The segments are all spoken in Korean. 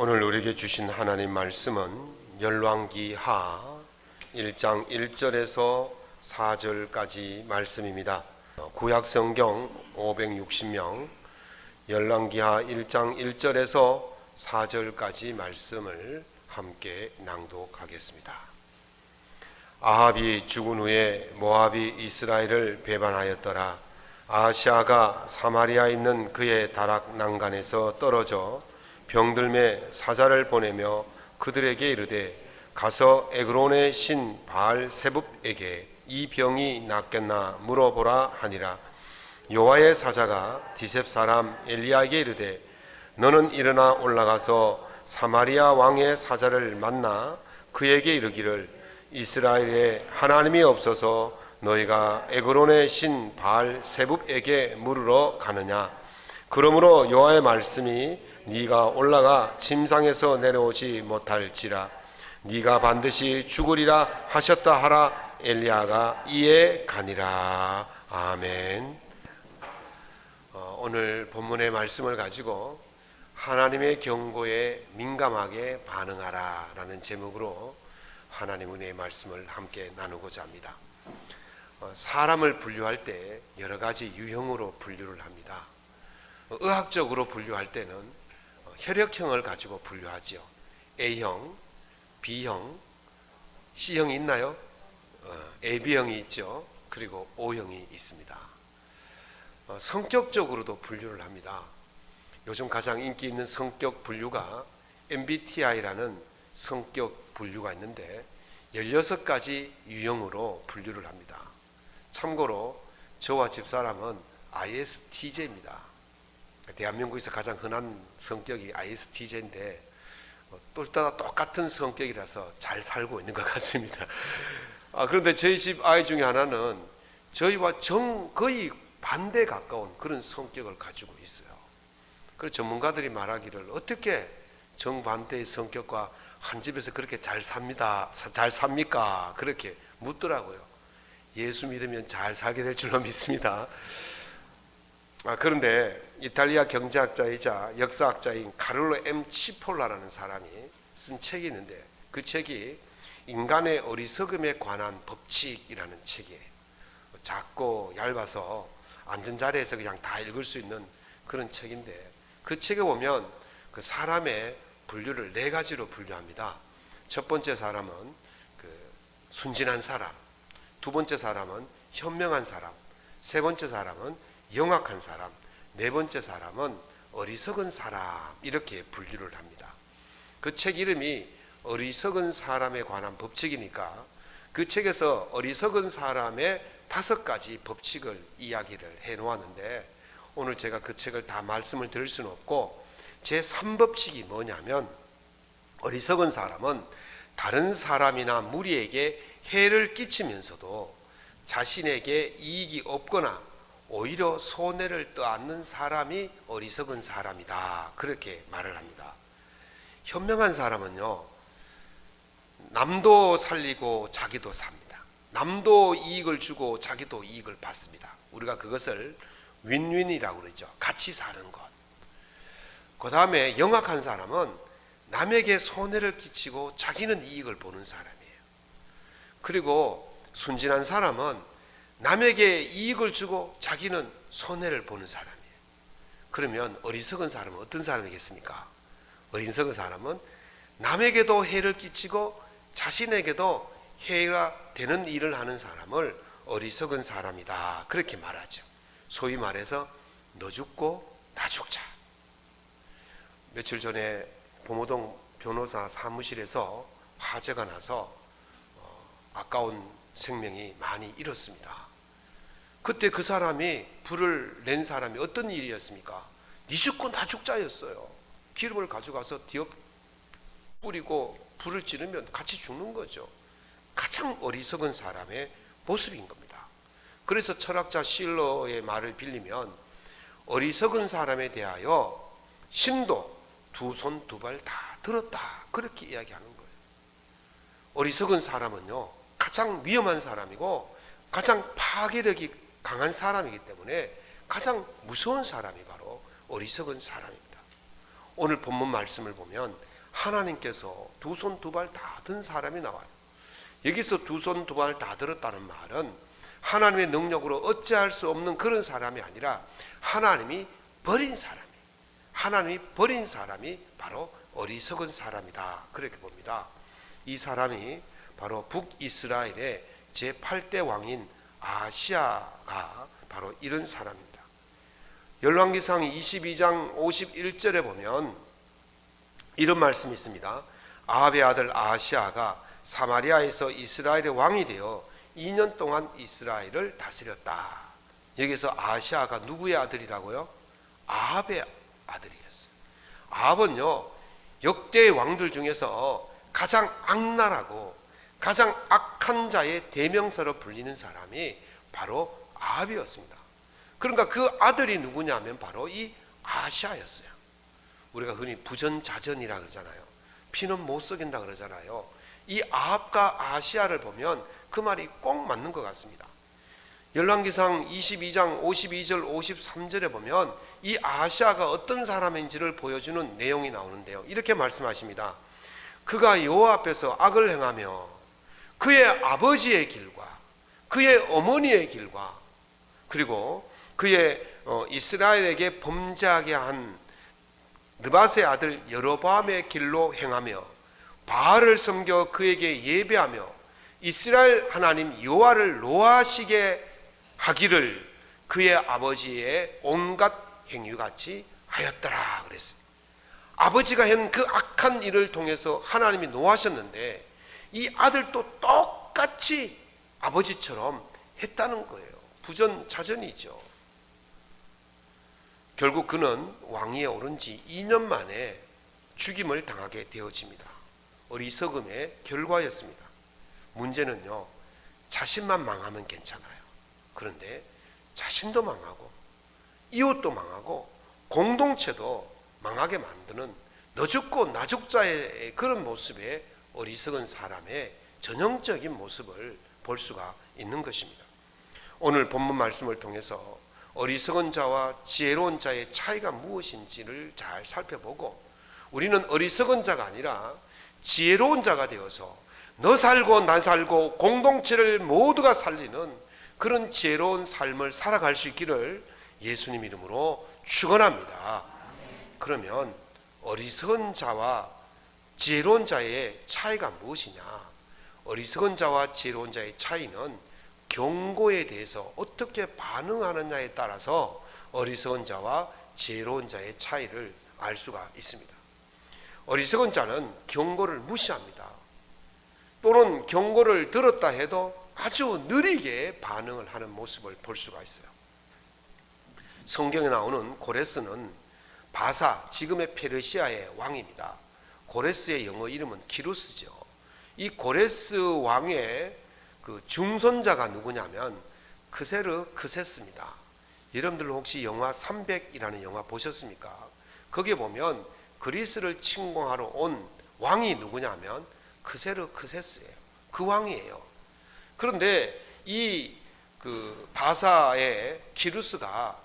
오늘 우리에게 주신 하나님 말씀은 열왕기하 1장 1절에서 4절까지 말씀입니다. 구약성경 560명, 열왕기하 1장 1절에서 4절까지 말씀을 함께 낭독하겠습니다. 아합이 죽은 후에 모압이 이스라엘을 배반하였더라. 아하시아가 사마리아에 있는 그의 다락 난간에서 떨어져 병들매 사자를 보내며 그들에게 이르되 가서 에그론의 신 바알 세붑에게 이 병이 낫겠나 물어보라 하니라. 여호와의 사자가 디셉 사람 엘리야에게 이르되 너는 일어나 올라가서 사마리아 왕의 사자를 만나 그에게 이르기를 이스라엘에 하나님이 없어서 너희가 에그론의 신 바알 세붑에게 물으러 가느냐. 그러므로 여호와의 말씀이 네가 올라가 침상에서 내려오지 못할지라 네가 반드시 죽으리라 하셨다 하라. 엘리야가 이에 가니라. 아멘. 오늘 본문의 말씀을 가지고 하나님의 경고에 민감하게 반응하라 라는 제목으로 하나님 은혜의 말씀을 함께 나누고자 합니다. 사람을 분류할 때 여러 가지 유형으로 분류를 합니다. 의학적으로 분류할 때는 혈액형을 가지고 분류하죠. A형, B형, C형이 있나요? AB형이 있죠. 그리고 O형이 있습니다. 성격적으로도 분류를 합니다. 요즘 가장 인기 있는 성격 분류가 MBTI라는 성격 분류가 있는데 16가지 유형으로 분류를 합니다. 참고로 저와 집사람은 ISTJ입니다. 대한민국에서 가장 흔한 성격이 ISTJ인데 똘똘 똑같은 성격이라서 잘 살고 있는 것 같습니다. 그런데 저희 집 아이 중에 하나는 저희와 거의 반대에 가까운 그런 성격을 가지고 있어요. 그래서 전문가들이 말하기를 어떻게 정반대의 성격과 한 집에서 그렇게 잘 삽니까? 그렇게 묻더라고요. 예수 믿으면 잘 살게 될 줄로 믿습니다. 그런데 이탈리아 경제학자이자 역사학자인 카를로 M. 치폴라라는 사람이 쓴 책이 있는데 그 책이 인간의 어리석음에 관한 법칙이라는 책이에요. 작고 얇아서 앉은 자리에서 그냥 다 읽을 수 있는 그런 책인데 그 책에 보면 그 사람의 분류를 4가지로 분류합니다. 첫 번째 사람은 순진한 사람, 두 번째 사람은 현명한 사람, 세 번째 사람은 영악한 사람, 네 번째 사람은 어리석은 사람, 이렇게 분류를 합니다. 그 책 이름이 어리석은 사람에 관한 법칙이니까 그 책에서 어리석은 사람의 5가지 법칙을 이야기를 해 놓았는데 오늘 제가 그 책을 다 말씀을 드릴 수는 없고 제 3법칙이 뭐냐면 어리석은 사람은 다른 사람이나 무리에게 해를 끼치면서도 자신에게 이익이 없거나 오히려 손해를 떠안는 사람이 어리석은 사람이다, 그렇게 말을 합니다. 현명한 사람은요, 남도 살리고 자기도 삽니다. 남도 이익을 주고 자기도 이익을 받습니다. 우리가 그것을 윈윈이라고 그러죠. 같이 사는 것. 그 다음에 영악한 사람은 남에게 손해를 끼치고 자기는 이익을 보는 사람이에요. 그리고 순진한 사람은 남에게 이익을 주고 자기는 손해를 보는 사람이에요. 그러면 어리석은 사람은 어떤 사람이겠습니까? 어리석은 사람은 남에게도 해를 끼치고 자신에게도 해가 되는 일을 하는 사람을 어리석은 사람이다, 그렇게 말하죠. 소위 말해서 너 죽고 나 죽자. 며칠 전에 범호동 변호사 사무실에서 화재가 나서 아까운 생명이 많이 잃었습니다. 그때 그 사람이 불을 낸 사람이 어떤 일이었습니까? 네 죽고 나 죽자였어요. 기름을 가져가서 뒤엎 뿌리고 불을 지르면 같이 죽는 거죠. 가장 어리석은 사람의 모습인 겁니다. 그래서 철학자 실러의 말을 빌리면 어리석은 사람에 대하여 신도 2손 2발 다 들었다, 그렇게 이야기하는 거예요. 어리석은 사람은요 가장 위험한 사람이고 가장 파괴력이 강한 사람이기 때문에 가장 무서운 사람이 바로 어리석은 사람입니다. 오늘 본문 말씀을 보면 하나님께서 두 손 두 발 다 든 사람이 나와요. 여기서 두 손 두 발 다 들었다는 말은 하나님의 능력으로 어찌할 수 없는 그런 사람이 아니라 하나님이 버린 사람이 바로 어리석은 사람이다, 그렇게 봅니다. 이 사람이 바로 북이스라엘의 제8대 왕인 아시아가 바로 이런 사람입니다. 열왕기상 22장 51절에 보면 이런 말씀이 있습니다. 아합의 아들 아시아가 사마리아에서 이스라엘의 왕이 되어 2년 동안 이스라엘을 다스렸다. 여기서 아시아가 누구의 아들이라고요? 아합의 아들이었어요. 아합은요, 역대 왕들 중에서 가장 악랄하고 가장 악한 자의 대명사로 불리는 사람이 바로 아합이었습니다. 그러니까 그 아들이 누구냐면 바로 이 아시아였어요. 우리가 흔히 부전자전이라 그러잖아요. 피는 못 썩인다 그러잖아요. 이 아합과 아시아를 보면 그 말이 꼭 맞는 것 같습니다. 열왕기상 22장 52절 53절에 보면 이 아시아가 어떤 사람인지를 보여주는 내용이 나오는데요. 이렇게 말씀하십니다. 그가 여호와 앞에서 악을 행하며 그의 아버지의 길과 그의 어머니의 길과 그리고 그의 이스라엘에게 범죄하게 한 느밧의 아들 여로보암의 길로 행하며 바알을 섬겨 그에게 예배하며 이스라엘 하나님 여호와를 노하시게 하기를 그의 아버지의 온갖 행위같이 하였더라 그랬어요. 아버지가 한 그 악한 일을 통해서 하나님이 노하셨는데 이 아들도 똑같이 아버지처럼 했다는 거예요. 부전자전이죠. 결국 그는 왕위에 오른 지 2년 만에 죽임을 당하게 되어집니다. 어리석음의 결과였습니다. 문제는요, 자신만 망하면 괜찮아요. 그런데 자신도 망하고 이웃도 망하고 공동체도 망하게 만드는 너 죽고 나 죽자의 그런 모습의 어리석은 사람의 전형적인 모습을 볼 수가 있는 것입니다. 오늘 본문 말씀을 통해서 어리석은 자와 지혜로운 자의 차이가 무엇인지를 잘 살펴보고 우리는 어리석은 자가 아니라 지혜로운 자가 되어서 너 살고 나 살고 공동체를 모두가 살리는 그런 지혜로운 삶을 살아갈 수 있기를 예수님 이름으로 축원합니다. 그러면 어리석은 자와 지혜로운 자의 차이가 무엇이냐? 어리석은 자와 지혜로운 자의 차이는 경고에 대해서 어떻게 반응하느냐에 따라서 어리석은 자와 지혜로운 자의 차이를 알 수가 있습니다. 어리석은 자는 경고를 무시합니다. 또는 경고를 들었다 해도 아주 느리게 반응을 하는 모습을 볼 수가 있어요. 성경에 나오는 고레스는 바사, 지금의 페르시아의 왕입니다. 고레스의 영어 이름은 기루스죠. 이 고레스 왕의 그 중손자가 누구냐면 크세르 크세스입니다. 여러분들 혹시 영화 300이라는 영화 보셨습니까? 거기에 보면 그리스를 침공하러 온 왕이 누구냐면 크세르 크세스예요. 그 왕이에요. 그런데 이 그 바사의 기루스가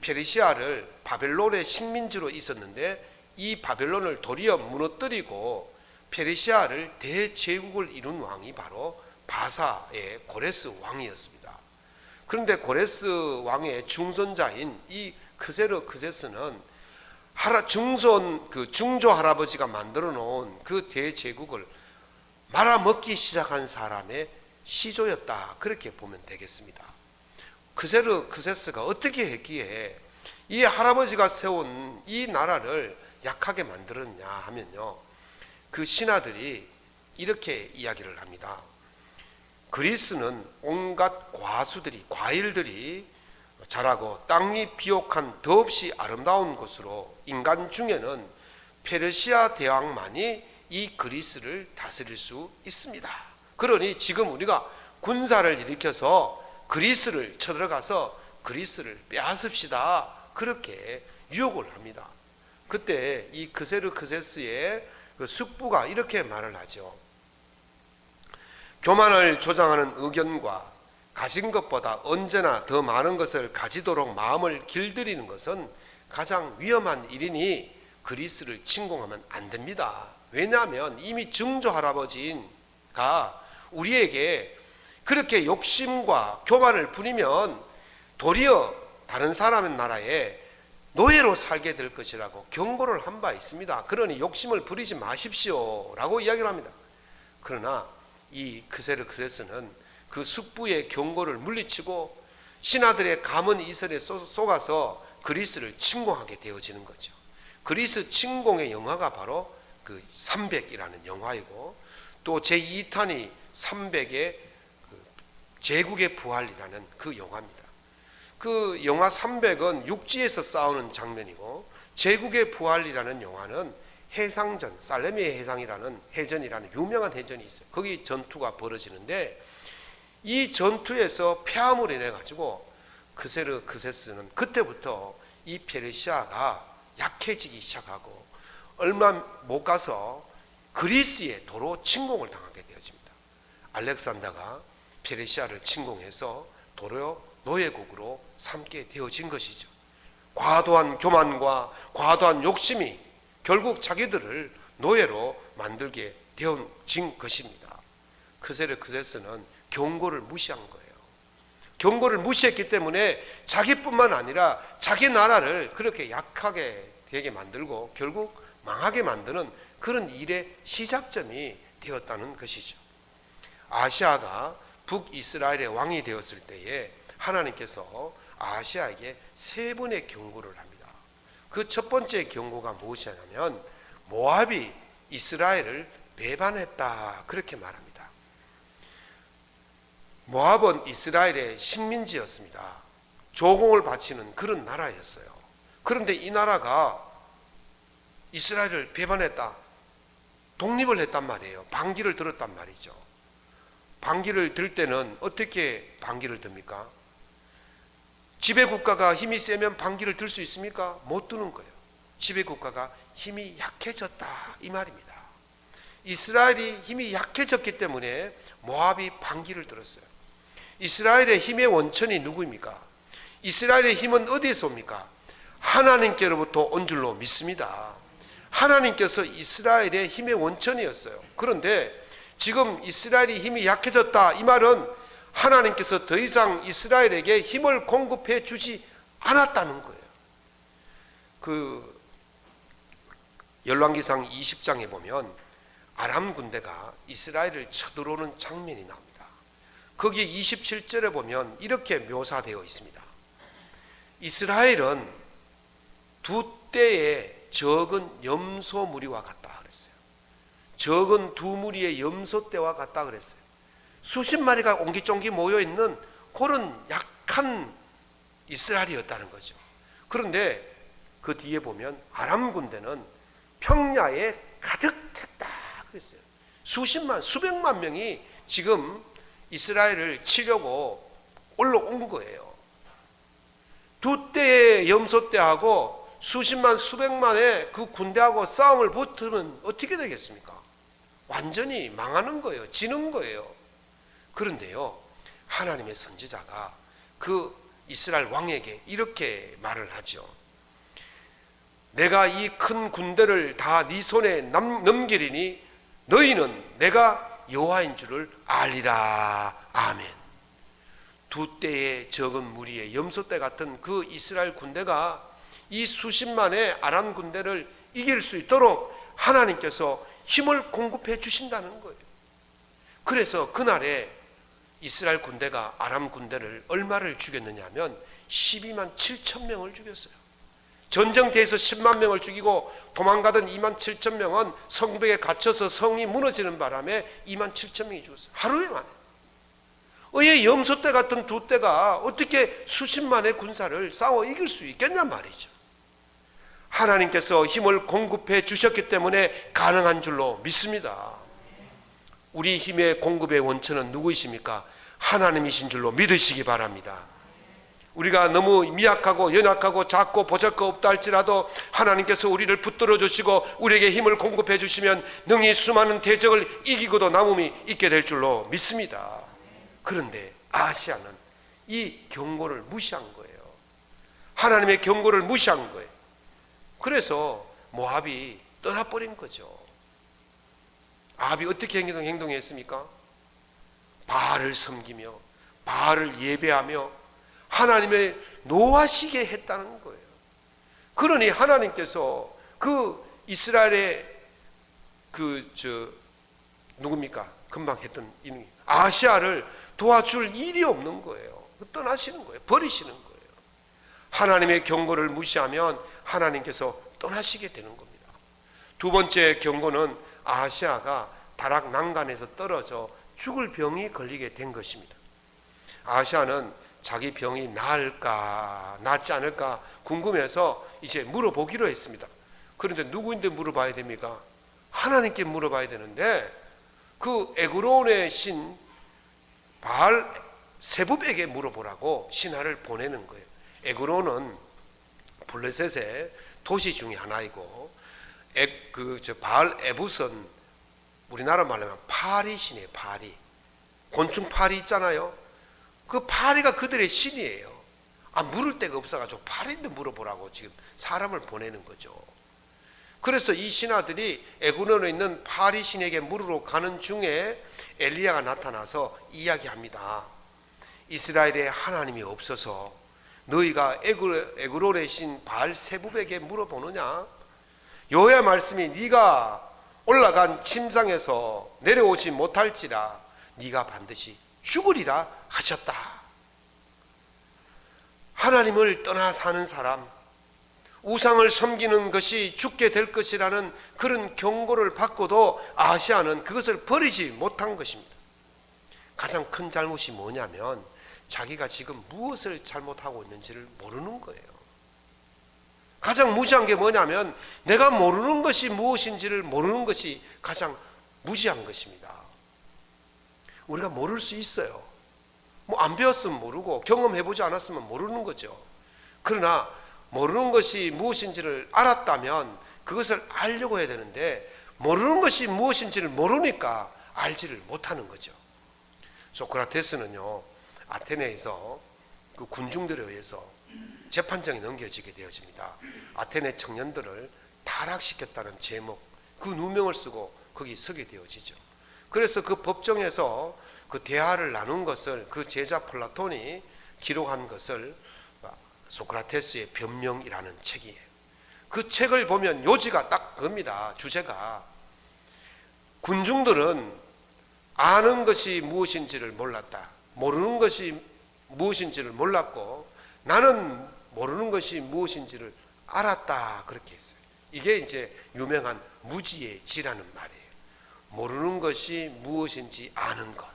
페르시아를 바벨론의 식민지로 있었는데 이 바벨론을 도리어 무너뜨리고 페르시아를 대제국을 이룬 왕이 바로 바사의 고레스 왕이었습니다. 그런데 고레스 왕의 중손자인 이 크세르 크세스는 중조 할아버지가 만들어 놓은 그 대제국을 말아먹기 시작한 사람의 시조였다, 그렇게 보면 되겠습니다. 크세르 크세스가 어떻게 했기에 이 할아버지가 세운 이 나라를 약하게 만들었냐 하면요, 그 신하들이 이렇게 이야기를 합니다. 그리스는 온갖 과일들이 자라고 땅이 비옥한 더없이 아름다운 곳으로 인간 중에는 페르시아 대왕만이 이 그리스를 다스릴 수 있습니다. 그러니 지금 우리가 군사를 일으켜서 그리스를 쳐들어가서 그리스를 빼앗읍시다, 그렇게 유혹을 합니다. 그때 이 크세르 크세스의 그 숙부가 이렇게 말을 하죠. 교만을 조장하는 의견과 가진 것보다 언제나 더 많은 것을 가지도록 마음을 길들이는 것은 가장 위험한 일이니 그리스를 침공하면 안 됩니다. 왜냐하면 이미 증조 할아버지가 우리에게 그렇게 욕심과 교만을 부리면 도리어 다른 사람의 나라에 노예로 살게 될 것이라고 경고를 한 바 있습니다. 그러니 욕심을 부리지 마십시오 라고 이야기를 합니다. 그러나 이 크세르크세스는 그 숙부의 경고를 물리치고 신하들의 감언 이설에 속아서 그리스를 침공하게 되어지는 거죠. 그리스 침공의 영화가 바로 그 300이라는 영화이고, 또 제2탄이 300의 제국의 부활이라는 그 영화입니다. 그 영화 300은 육지에서 싸우는 장면이고, 제국의 부활이라는 영화는 해상전, 살레미의 해상이라는 해전이라는 유명한 해전이 있어요. 거기 전투가 벌어지는데, 이 전투에서 패함으로 인해 가지고 크세르크세스는 그때부터 이 페르시아가 약해지기 시작하고 얼마 못 가서 그리스에 도로 침공을 당하게 되어집니다. 알렉산더가 페르시아를 침공해서 도로 노예국으로 삼게 되어진 것이죠. 과도한 교만과 과도한 욕심이 결국 자기들을 노예로 만들게 되어진 것입니다. 크세르크세스는 경고를 무시한 거예요. 경고를 무시했기 때문에 자기뿐만 아니라 자기 나라를 그렇게 약하게 되게 만들고 결국 망하게 만드는 그런 일의 시작점이 되었다는 것이죠. 아시아가 북이스라엘의 왕이 되었을 때에 하나님께서 아시아에게 세 번의 경고를 합니다. 그 첫 번째 경고가 무엇이냐면 모압이 이스라엘을 배반했다, 그렇게 말합니다. 모압은 이스라엘의 식민지였습니다. 조공을 바치는 그런 나라였어요. 그런데 이 나라가 이스라엘을 배반했다, 독립을 했단 말이에요. 반기를 들었단 말이죠. 반기를 들 때는 어떻게 반기를 듭니까? 지배국가가 힘이 세면 반기를 들 수 있습니까? 못 드는 거예요. 지배국가가 힘이 약해졌다, 이 말입니다. 이스라엘이 힘이 약해졌기 때문에 모압이 반기를 들었어요. 이스라엘의 힘의 원천이 누구입니까? 이스라엘의 힘은 어디에서 옵니까? 하나님께로부터 온 줄로 믿습니다. 하나님께서 이스라엘의 힘의 원천이었어요. 그런데 지금 이스라엘이 힘이 약해졌다, 이 말은 하나님께서 더 이상 이스라엘에게 힘을 공급해 주지 않았다는 거예요. 그 열왕기상 20장에 보면 아람 군대가 이스라엘을 쳐들어오는 장면이 나옵니다. 거기 27절에 보면 이렇게 묘사되어 있습니다. 이스라엘은 두 떼의 적은 염소 무리와 같다 그랬어요. 적은 두 무리의 염소 떼와 같다 그랬어요. 수십 마리가 옹기종기 모여있는 그런 약한 이스라엘이었다는 거죠. 그런데 그 뒤에 보면 아람 군대는 평야에 가득했다 그랬어요. 수십만, 수백만 명이 지금 이스라엘을 치려고 올라온 거예요. 두 떼의 염소 떼하고 수십만, 수백만의 그 군대하고 싸움을 붙으면 어떻게 되겠습니까? 완전히 망하는 거예요. 지는 거예요. 그런데요, 하나님의 선지자가 그 이스라엘 왕에게 이렇게 말을 하죠. 내가 이 큰 군대를 다 네 손에 넘기리니 너희는 내가 여호와인 줄을 알리라. 아멘. 두 떼의 적은 무리의 염소떼 같은 그 이스라엘 군대가 이 수십만의 아람 군대를 이길 수 있도록 하나님께서 힘을 공급해 주신다는 거예요. 그래서 그날에 이스라엘 군대가 아람 군대를 얼마를 죽였느냐 하면 12만 7천 명을 죽였어요. 전쟁터에서 10만 명을 죽이고 도망가던 2만 7천 명은 성벽에 갇혀서 성이 무너지는 바람에 2만 7천 명이 죽었어요. 하루에 만에. 이 염소떼 같은 두 떼가 어떻게 수십만의 군사를 싸워 이길 수 있겠냔 말이죠. 하나님께서 힘을 공급해 주셨기 때문에 가능한 줄로 믿습니다. 우리 힘의 공급의 원천은 누구이십니까? 하나님이신 줄로 믿으시기 바랍니다. 우리가 너무 미약하고 연약하고 작고 보잘것없다 할지라도 하나님께서 우리를 붙들어 주시고 우리에게 힘을 공급해 주시면 능히 수많은 대적을 이기고도 남음이 있게 될 줄로 믿습니다. 그런데 아시아는 이 경고를 무시한 거예요. 하나님의 경고를 무시한 거예요. 그래서 모압이 떠나버린 거죠. 아합이 어떻게 행동했습니까? 바알을 섬기며 바알을 예배하며 하나님을 노하시게 했다는 거예요. 그러니 하나님께서 그 이스라엘의 누굽니까? 금방 했던 아시아를 도와줄 일이 없는 거예요. 떠나시는 거예요. 버리시는 거예요. 하나님의 경고를 무시하면 하나님께서 떠나시게 되는 겁니다. 두 번째 경고는 아시아가 다락 난간에서 떨어져 죽을 병이 걸리게 된 것입니다. 아시아는 자기 병이 나을까 낫지 않을까 궁금해서 이제 물어보기로 했습니다. 그런데 누구인데 물어봐야 됩니까? 하나님께 물어봐야 되는데 그 에그론의 신 바알 세붑에게 물어보라고 신하를 보내는 거예요. 에그론은 블레셋의 도시 중에 하나이고 바알 에붓은 우리나라 말로 하면 파리신이에요. 파리. 곤충 파리 있잖아요. 그 파리가 그들의 신이에요. 물을 데가 없어가지고 파리인데 물어보라고 지금 사람을 보내는 거죠. 그래서 이 신하들이 에그론에 있는 파리 신에게 물으러 가는 중에 엘리야가 나타나서 이야기합니다. 이스라엘에 하나님이 없어서 너희가 에그론의 신 바알 세붑에게 물어보느냐? 여호와의 말씀이 네가 올라간 침상에서 내려오지 못할지라 네가 반드시 죽으리라 하셨다. 하나님을 떠나 사는 사람, 우상을 섬기는 것이 죽게 될 것이라는 그런 경고를 받고도 아시아는 그것을 버리지 못한 것입니다. 가장 큰 잘못이 뭐냐면 자기가 지금 무엇을 잘못하고 있는지를 모르는 거예요. 가장 무지한 게 뭐냐면 내가 모르는 것이 무엇인지를 모르는 것이 가장 무지한 것입니다. 우리가 모를 수 있어요. 안 배웠으면 모르고 경험해보지 않았으면 모르는 거죠. 그러나 모르는 것이 무엇인지를 알았다면 그것을 알려고 해야 되는데 모르는 것이 무엇인지를 모르니까 알지를 못하는 거죠. 소크라테스는요, 아테네에서 그 군중들에 의해서 재판장에 넘겨지게 되어집니다. 아테네 청년들을 타락시켰다는 제목, 그 누명을 쓰고 거기 서게 되어지죠. 그래서 그 법정에서 그 대화를 나눈 것을 그 제자 플라톤이 기록한 것을 소크라테스의 변명이라는 책이에요. 그 책을 보면 요지가 딱 그겁니다. 주제가 군중들은 아는 것이 무엇인지를 몰랐다. 모르는 것이 무엇인지를 몰랐고 나는 모르는 것이 무엇인지를 알았다. 그렇게 했어요. 이게 이제 유명한 무지의 지라는 말이에요. 모르는 것이 무엇인지 아는 것.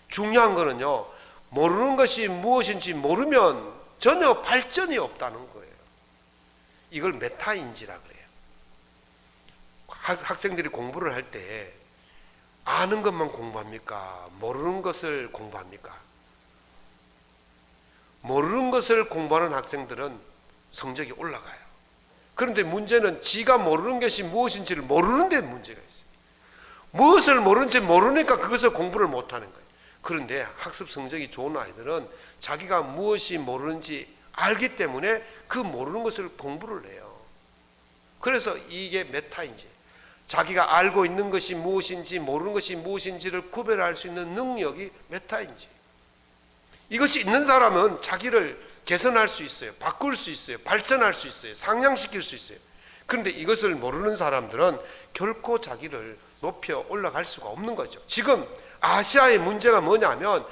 중요한 거는요, 모르는 것이 무엇인지 모르면 전혀 발전이 없다는 거예요. 이걸 메타인지라 그래요. 학생들이 공부를 할 때 아는 것만 공부합니까? 모르는 것을 공부합니까? 모르는 것을 공부하는 학생들은 성적이 올라가요. 그런데 문제는 지가 모르는 것이 무엇인지를 모르는 데 문제가 있어요. 무엇을 모르는지 모르니까 그것을 공부를 못하는 거예요. 그런데 학습 성적이 좋은 아이들은 자기가 무엇이 모르는지 알기 때문에 그 모르는 것을 공부를 해요. 그래서 이게 메타인지, 자기가 알고 있는 것이 무엇인지 모르는 것이 무엇인지를 구별할 수 있는 능력이 메타인지. 이것이 있는 사람은 자기를 개선할 수 있어요. 바꿀 수 있어요. 발전할 수 있어요. 상향시킬 수 있어요. 그런데 이것을 모르는 사람들은 결코 자기를 높여 올라갈 수가 없는 거죠. 지금 아시아의 문제가 뭐냐면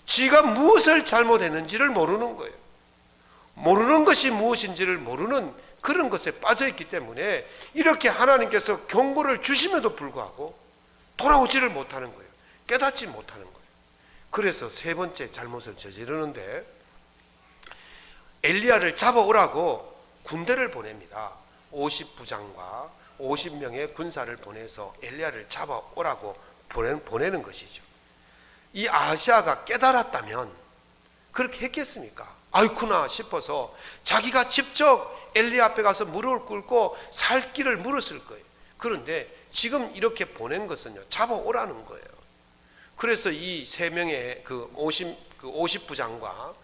지가 무엇을 잘못했는지를 모르는 거예요. 모르는 것이 무엇인지를 모르는 그런 것에 빠져있기 때문에 이렇게 하나님께서 경고를 주심에도 불구하고 돌아오지를 못하는 거예요. 깨닫지 못하는 거예요. 그래서 세 번째 잘못을 저지르는데 엘리야를 잡아오라고 군대를 보냅니다. 50부장과 50명의 군사를 보내서 엘리야를 잡아오라고 보내는 것이죠. 이 아시아가 깨달았다면 그렇게 했겠습니까? 아이쿠나 싶어서 자기가 직접 엘리야 앞에 가서 무릎을 꿇고 살 길을 물었을 거예요. 그런데 지금 이렇게 보낸 것은요, 잡아오라는 거예요. 그래서 이 세 명의 그 50부장과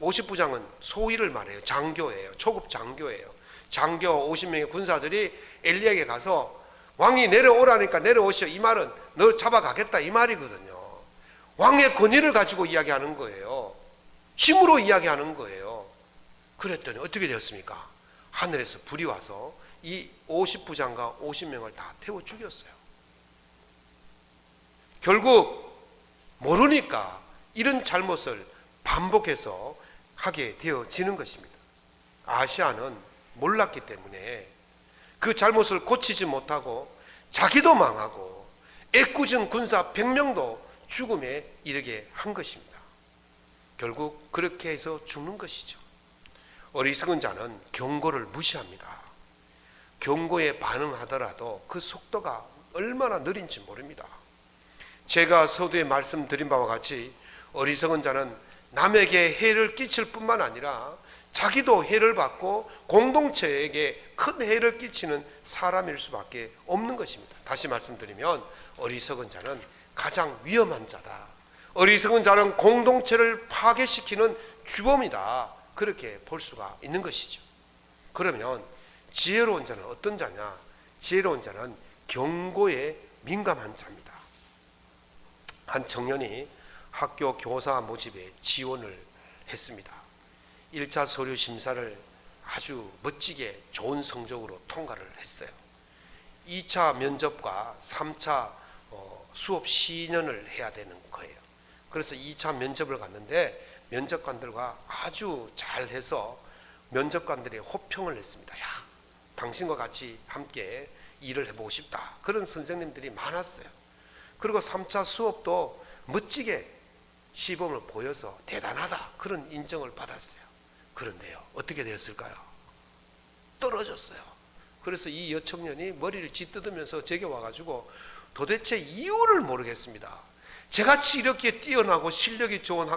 50부장은 소위를 말해요. 장교예요. 초급 장교예요. 장교 50명의 군사들이 엘리야에게 가서 왕이 내려오라니까 내려오시오. 이 말은 너 잡아가겠다 이 말이거든요. 왕의 권위를 가지고 이야기하는 거예요. 힘으로 이야기하는 거예요. 그랬더니 어떻게 되었습니까? 하늘에서 불이 와서 이 50부장과 50명을 다 태워 죽였어요. 결국 모르니까 이런 잘못을 반복해서 하게 되어지는 것입니다. 아시아는 몰랐기 때문에 그 잘못을 고치지 못하고 자기도 망하고 애꿎은 군사 100명도 죽음에 이르게 한 것입니다. 결국 그렇게 해서 죽는 것이죠. 어리석은 자는 경고를 무시합니다. 경고에 반응하더라도 그 속도가 얼마나 느린지 모릅니다. 제가 서두에 말씀드린 바와 같이 어리석은 자는 남에게 해를 끼칠 뿐만 아니라 자기도 해를 받고 공동체에게 큰 해를 끼치는 사람일 수밖에 없는 것입니다. 다시 말씀드리면 어리석은 자는 가장 위험한 자다. 어리석은 자는 공동체를 파괴시키는 주범이다. 그렇게 볼 수가 있는 것이죠. 그러면 지혜로운 자는 어떤 자냐? 지혜로운 자는 경고에 민감한 자입니다. 한 청년이 학교 교사 모집에 지원을 했습니다. 1차 서류 심사를 아주 멋지게 좋은 성적으로 통과를 했어요. 2차 면접과 3차 수업 시연을 해야 되는 거예요. 그래서 2차 면접을 갔는데 면접관들과 아주 잘해서 면접관들의 호평을 했습니다. 야, 당신과 같이 함께 일을 해보고 싶다. 그런 선생님들이 많았어요. 그리고 3차 수업도 멋지게 시범을 보여서 대단하다. 그런 인정을 받았어요. 그런데요, 어떻게 되었을까요? 떨어졌어요. 그래서 이 여청년이 머리를 짓뜯으면서 제게 와가지고 도대체 이유를 모르겠습니다. 저같이 이렇게 뛰어나고 실력이 좋은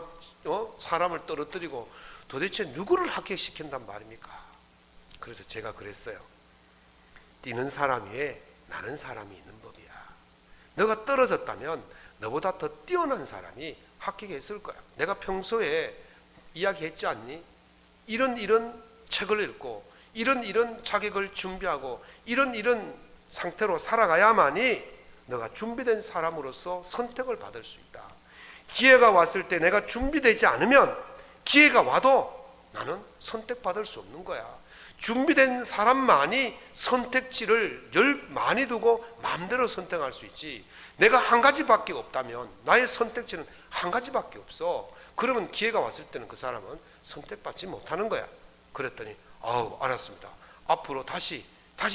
사람을 떨어뜨리고 도대체 누구를 합격시킨단 말입니까? 그래서 제가 그랬어요. 뛰는 사람 위에 나는 사람이 있는 법이야. 너가 떨어졌다면 너보다 더 뛰어난 사람이 합격했을 거야. 내가 평소에 이야기했지 않니? 이런 책을 읽고 이런 자격을 준비하고 이런 상태로 살아가야만이 너가 준비된 사람으로서 선택을 받을 수 있다. 기회가 왔을 때 내가 준비되지 않으면 기회가 와도 나는 선택받을 수 없는 거야. 준비된 사람만이 선택지를 많이 두고 마음대로 선택할 수 있지. 내가 한 가지밖에 없다면 나의 선택지는 한 가지밖에 없어. 그러면 기회가 왔을 때는 그 사람은 선택받지 못하는 거야. 그랬더니 알았습니다. 앞으로 다시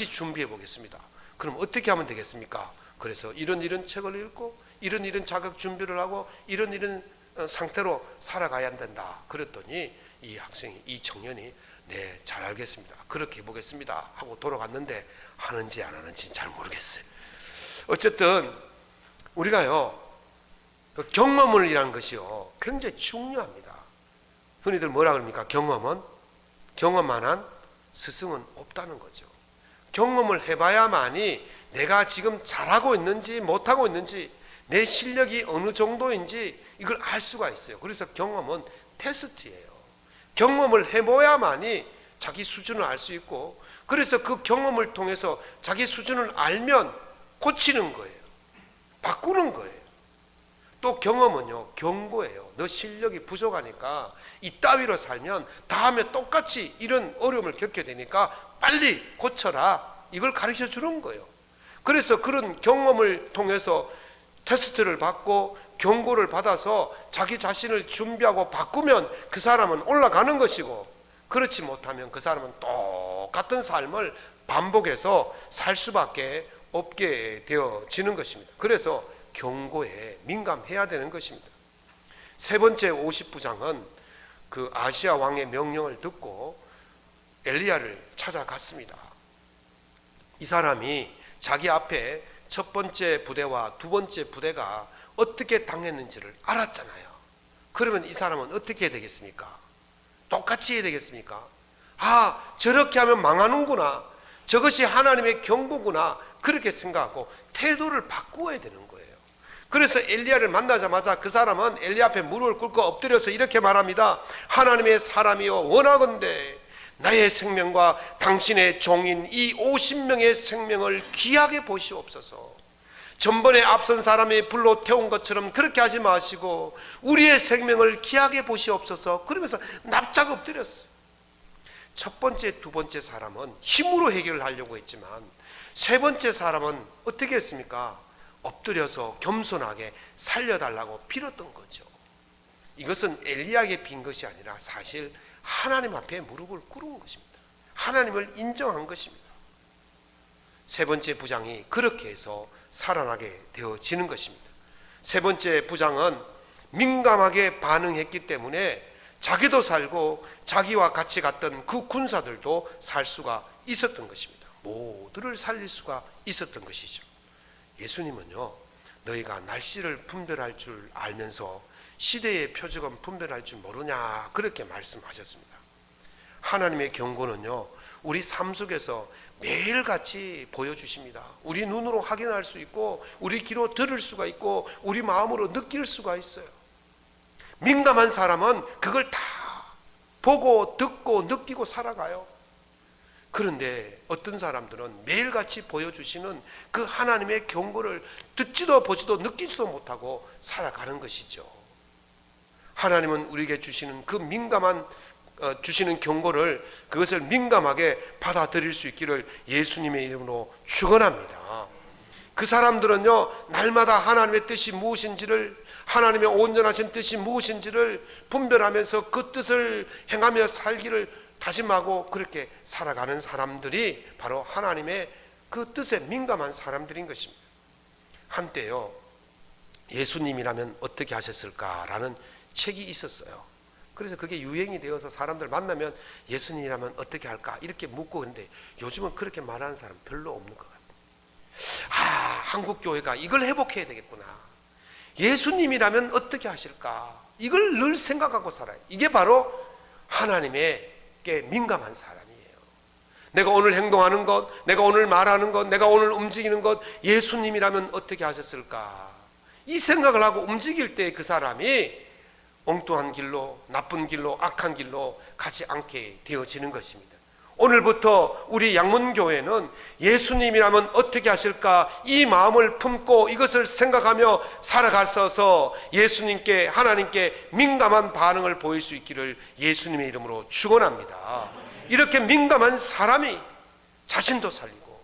준비해 보겠습니다. 그럼 어떻게 하면 되겠습니까? 그래서 이런 책을 읽고 이런 자격 준비를 하고 이런 상태로 살아가야 된다. 그랬더니 이 청년이 네, 잘 알겠습니다. 그렇게 해보겠습니다. 하고 돌아갔는데 하는지 안 하는지 잘 모르겠어요. 어쨌든 우리가요, 그 경험이라는 것이요 굉장히 중요합니다. 흔히들 뭐라 그럽니까? 경험만한 스승은 없다는 거죠. 경험을 해봐야만이 내가 지금 잘하고 있는지 못하고 있는지 내 실력이 어느 정도인지 이걸 알 수가 있어요. 그래서 경험은 테스트예요. 경험을 해봐야만이 자기 수준을 알 수 있고, 그래서 그 경험을 통해서 자기 수준을 알면 고치는 거예요. 바꾸는 거예요. 또 경험은요, 경고예요. 너 실력이 부족하니까 이따위로 살면 다음에 똑같이 이런 어려움을 겪게 되니까 빨리 고쳐라. 이걸 가르쳐 주는 거예요. 그래서 그런 경험을 통해서 테스트를 받고 경고를 받아서 자기 자신을 준비하고 바꾸면 그 사람은 올라가는 것이고, 그렇지 못하면 그 사람은 똑같은 삶을 반복해서 살 수밖에 없게 되어지는 것입니다. 그래서 경고에 민감해야 되는 것입니다. 세 번째 50부장은 그 아시아 왕의 명령을 듣고 엘리야를 찾아갔습니다. 이 사람이 자기 앞에 첫 번째 부대와 두 번째 부대가 어떻게 당했는지를 알았잖아요. 그러면 이 사람은 어떻게 해야 되겠습니까? 똑같이 해야 되겠습니까? 저렇게 하면 망하는구나, 저것이 하나님의 경고구나, 그렇게 생각하고 태도를 바꾸어야 되는 거예요. 그래서 엘리야를 만나자마자 그 사람은 엘리야 앞에 무릎을 꿇고 엎드려서 이렇게 말합니다. 하나님의 사람이여, 원하건대 나의 생명과 당신의 종인 이 50명의 생명을 귀하게 보시옵소서. 전번에 앞선 사람이 불로 태운 것처럼 그렇게 하지 마시고 우리의 생명을 귀하게 보시옵소서. 그러면서 납작 엎드렸어요. 첫 번째, 두 번째 사람은 힘으로 해결을 하려고 했지만 세 번째 사람은 어떻게 했습니까? 엎드려서 겸손하게 살려달라고 빌었던 거죠. 이것은 엘리야에게 빈 것이 아니라 사실 하나님 앞에 무릎을 꿇은 것입니다. 하나님을 인정한 것입니다. 세 번째 부장이 그렇게 해서 살아나게 되어지는 것입니다. 세 번째 부장은 민감하게 반응했기 때문에 자기도 살고 자기와 같이 갔던 그 군사들도 살 수가 있었던 것입니다. 모두를 살릴 수가 있었던 것이죠. 예수님은요, 너희가 날씨를 분별할 줄 알면서 시대의 표적은 분별할 줄 모르냐, 그렇게 말씀하셨습니다. 하나님의 경고는요, 우리 삶 속에서 매일같이 보여주십니다. 우리 눈으로 확인할 수 있고 우리 귀로 들을 수가 있고 우리 마음으로 느낄 수가 있어요. 민감한 사람은 그걸 다 보고 듣고 느끼고 살아가요. 그런데 어떤 사람들은 매일같이 보여주시는 그 하나님의 경고를 듣지도 보지도 느끼지도 못하고 살아가는 것이죠. 하나님은 우리에게 주시는 그 민감한 주시는 경고를, 그것을 민감하게 받아들일 수 있기를 예수님의 이름으로 축원합니다. 그 사람들은요, 날마다 하나님의 뜻이 무엇인지를, 하나님의 온전하신 뜻이 무엇인지를 분별하면서 그 뜻을 행하며 살기를 다짐하고 그렇게 살아가는 사람들이 바로 하나님의 그 뜻에 민감한 사람들인 것입니다. 한때요, 예수님이라면 어떻게 하셨을까라는 책이 있었어요. 그래서 그게 유행이 되어서 사람들 만나면 예수님이라면 어떻게 할까 이렇게 묻고, 그런데 요즘은 그렇게 말하는 사람 별로 없는 것 같아요. 한국 교회가 이걸 회복해야 되겠구나. 예수님이라면 어떻게 하실까, 이걸 늘 생각하고 살아요. 이게 바로 하나님께 민감한 사람이에요. 내가 오늘 행동하는 것, 내가 오늘 말하는 것, 내가 오늘 움직이는 것, 예수님이라면 어떻게 하셨을까, 이 생각을 하고 움직일 때 그 사람이 엉뚱한 길로, 나쁜 길로, 악한 길로 가지 않게 되어지는 것입니다. 오늘부터 우리 양문교회는 예수님이라면 어떻게 하실까, 이 마음을 품고 이것을 생각하며 살아가서 예수님께, 하나님께 민감한 반응을 보일 수 있기를 예수님의 이름으로 축원합니다. 이렇게 민감한 사람이 자신도 살리고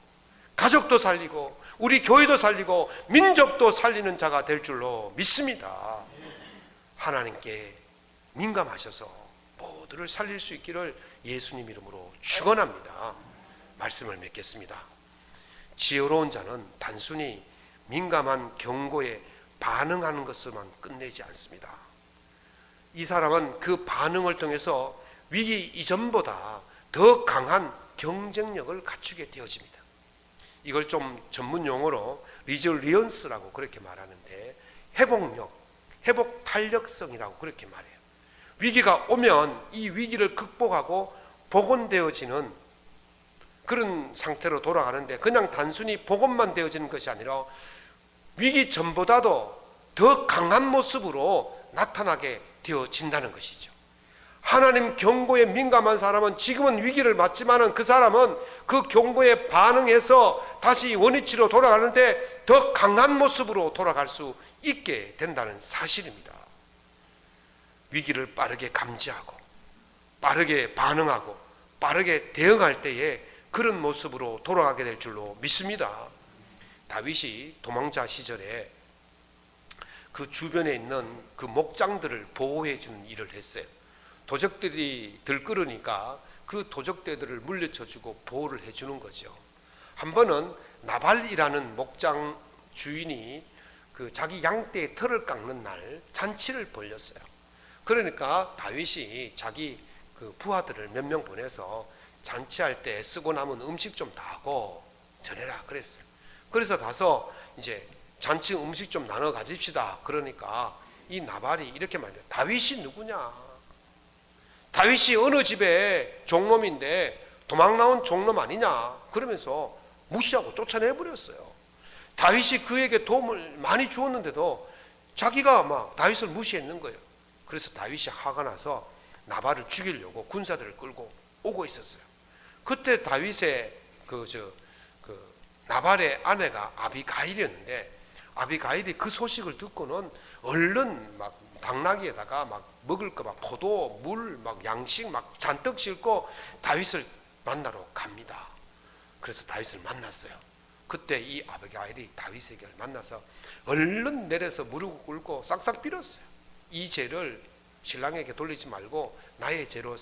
가족도 살리고 우리 교회도 살리고 민족도 살리는 자가 될 줄로 믿습니다. 하나님께 민감하셔서 모두를 살릴 수 있기를 예수님 이름으로 축원합니다. 말씀을 맺겠습니다. 지혜로운 자는 단순히 민감한 경고에 반응하는 것으로만 끝내지 않습니다. 이 사람은 그 반응을 통해서 위기 이전보다 더 강한 경쟁력을 갖추게 되어집니다. 이걸 좀 전문 용어로 리질리언스라고 그렇게 말하는데, 회복력, 회복 탄력성이라고 그렇게 말해요. 위기가 오면 이 위기를 극복하고 복원되어지는 그런 상태로 돌아가는데, 그냥 단순히 복원만 되어지는 것이 아니라 위기 전보다도 더 강한 모습으로 나타나게 되어진다는 것이죠. 하나님 경고에 민감한 사람은 지금은 위기를 맞지만은 그 사람은 그 경고에 반응해서 다시 원위치로 돌아가는데 더 강한 모습으로 돌아갈 수 있게 된다는 사실입니다. 위기를 빠르게 감지하고 빠르게 반응하고 빠르게 대응할 때에 그런 모습으로 돌아가게 될 줄로 믿습니다. 다윗이 도망자 시절에 그 주변에 있는 그 목장들을 보호해 주는 일을 했어요. 도적들이 들끓으니까 그 도적대들을 물리쳐 주고 보호를 해 주는 거죠. 한 번은 나발이라는 목장 주인이 그 자기 양떼의 털을 깎는 날 잔치를 벌였어요. 그러니까 다윗이 자기 그 부하들을 몇 명 보내서 잔치할 때 쓰고 남은 음식 좀 다 하고 전해라 그랬어요. 그래서 가서 이제 잔치 음식 좀 나눠 가집시다. 그러니까 이 나발이 이렇게 말해요. 다윗이 누구냐? 다윗이 어느 집에 종놈인데 도망 나온 종놈 아니냐? 그러면서 무시하고 쫓아내버렸어요. 다윗이 그에게 도움을 많이 주었는데도 자기가 막 다윗을 무시했는 거예요. 그래서 다윗이 화가 나서 나발을 죽이려고 군사들을 끌고 오고 있었어요. 그때 다윗의 나발의 아내가 아비가일이었는데, 아비가일이 그 소식을 듣고는 얼른 막 당나귀에다가 막 먹을 거 막 포도, 물, 막 양식 막 잔뜩 싣고 다윗을 만나러 갑니다. 그래서 다윗을 만났어요. 그때 이 아비가일이 다윗에게 만나서 얼른 내려서 무릎 꿇고 싹싹 빌었어요. 이 죄를 신랑에게 돌리지 말고 나의 죄로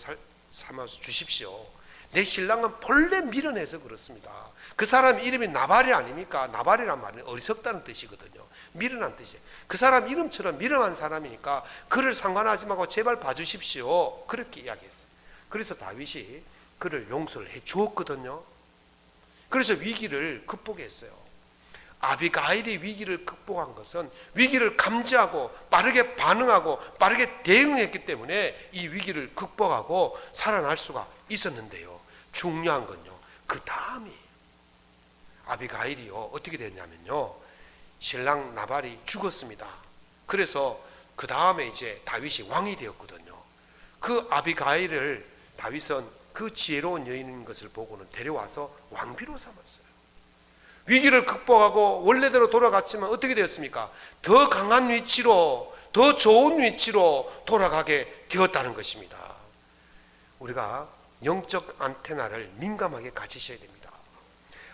삼아서 주십시오. 내 신랑은 본래 밀어내서 그렇습니다. 그 사람 이름이 나발이 아닙니까? 나발이란 말은 어리석다는 뜻이거든요. 밀어난 뜻이에요. 그 사람 이름처럼 밀어난 사람이니까 그를 상관하지 말고 제발 봐주십시오. 그렇게 이야기했어요. 그래서 다윗이 그를 용서를 해 주었거든요. 그래서 위기를 극복했어요. 아비가일이 위기를 극복한 것은 위기를 감지하고 빠르게 반응하고 빠르게 대응했기 때문에 이 위기를 극복하고 살아날 수가 있었는데요. 중요한 건요, 그 다음이 아비가일이요 어떻게 됐냐면요, 신랑 나발이 죽었습니다. 그래서 그 다음에 이제 다윗이 왕이 되었거든요. 그 아비가일을 다윗은 그 지혜로운 여인인 것을 보고는 데려와서 왕비로 삼았어요. 위기를 극복하고 원래대로 돌아갔지만 어떻게 되었습니까? 더 강한 위치로, 더 좋은 위치로 돌아가게 되었다는 것입니다. 우리가 영적 안테나를 민감하게 가지셔야 됩니다.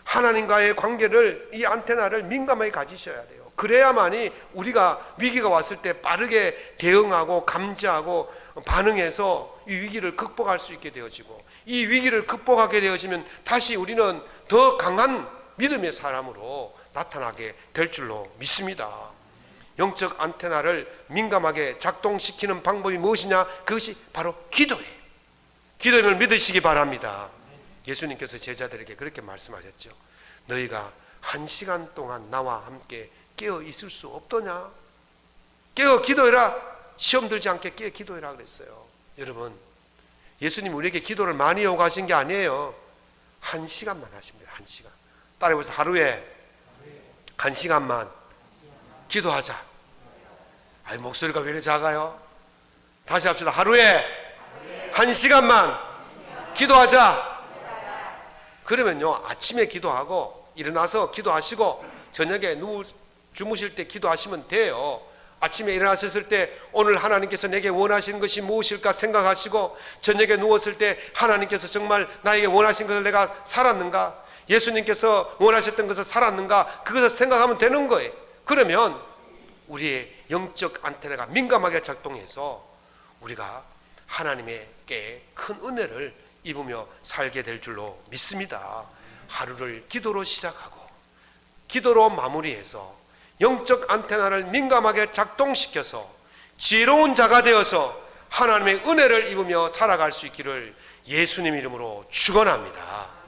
하나님과의 관계를, 이 안테나를 민감하게 가지셔야 돼요. 그래야만이 우리가 위기가 왔을 때 빠르게 대응하고 감지하고 반응해서 이 위기를 극복할 수 있게 되어지고, 이 위기를 극복하게 되어지면 다시 우리는 더 강한 믿음의 사람으로 나타나게 될 줄로 믿습니다. 영적 안테나를 민감하게 작동시키는 방법이 무엇이냐? 그것이 바로 기도예요. 기도임을 믿으시기 바랍니다. 예수님께서 제자들에게 그렇게 말씀하셨죠. 너희가 1시간 동안 나와 함께 깨어 있을 수 없더냐? 깨어 기도해라. 시험 들지 않게 깨어 기도해라 그랬어요. 여러분, 예수님 우리에게 기도를 많이 요구하신 게 아니에요. 1시간만 하십니다. 1시간. 따라해보세요. 하루에 1시간만 기도하자. 아이, 목소리가 왜 이렇게 작아요? 다시 합시다. 하루에 1시간만 기도하자. 그러면요, 아침에 기도하고 일어나서 기도하시고 저녁에 주무실 때 기도하시면 돼요. 아침에 일어나셨을 때 오늘 하나님께서 내게 원하시는 것이 무엇일까 생각하시고, 저녁에 누웠을 때 하나님께서 정말 나에게 원하신 것을 내가 살았는가, 예수님께서 원하셨던 것을 살았는가, 그것을 생각하면 되는 거예요. 그러면 우리의 영적 안테나가 민감하게 작동해서 우리가 하나님께 큰 은혜를 입으며 살게 될 줄로 믿습니다. 하루를 기도로 시작하고 기도로 마무리해서 영적 안테나를 민감하게 작동시켜서 지혜로운 자가 되어서 하나님의 은혜를 입으며 살아갈 수 있기를 예수님 이름으로 축원합니다.